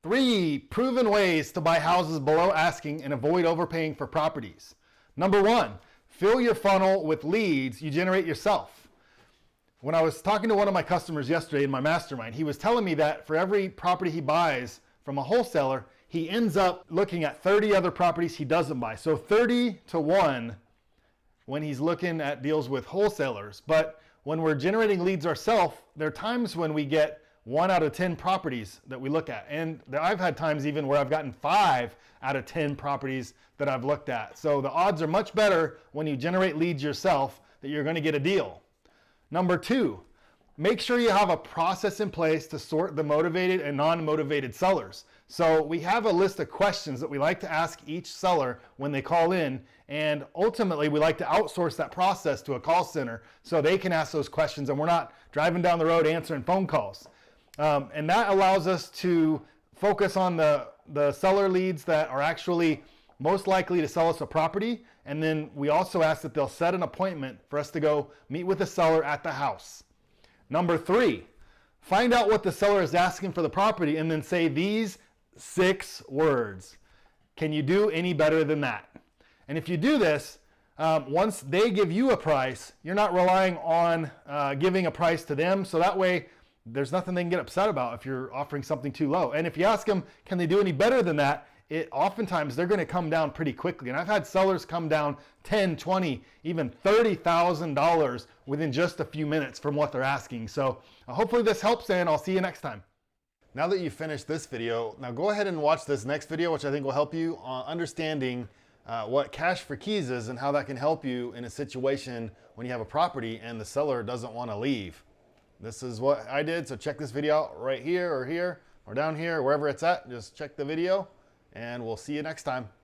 3 proven ways to buy houses below asking and avoid overpaying for properties. Number 1, fill your funnel with leads you generate yourself. When I was talking to one of my customers yesterday in my mastermind, he was telling me that for every property he buys from a wholesaler, he ends up looking at 30 other properties he doesn't buy. So 30 to 1 when he's looking at deals with wholesalers. But when we're generating leads ourselves, there are times when we get 1 out of 10 properties that we look at. And I've had times even where I've gotten 5 out of 10 properties that I've looked at. So the odds are much better when you generate leads yourself that you're going to get a deal. Number 2, make sure you have a process in place to sort the motivated and non-motivated sellers. So we have a list of questions that we like to ask each seller when they call in, and ultimately we like to outsource that process to a call center so they can ask those questions and we're not driving down the road answering phone calls. And that allows us to focus on the seller leads that are actually most likely to sell us a property. And then we also ask that they'll set an appointment for us to go meet with the seller at the house. Number 3, find out what the seller is asking for the property and then say these 6 words. Can you do any better than that? And if you do this, once they give you a price, you're not relying on giving a price to them. So that way, there's nothing they can get upset about if you're offering something too low. And if you ask them, can they do any better than that? Oftentimes they're going to come down pretty quickly. And I've had sellers come down $10, $20, even $30,000 within just a few minutes from what they're asking. So hopefully this helps, and I'll see you next time. Now that you've finished this video, now go ahead and watch this next video, which I think will help you understanding what cash for keys is and how that can help you in a situation when you have a property and the seller doesn't want to leave. This is what I did, so check this video out right here or down here, wherever it's at. Just check the video, and we'll see you next time.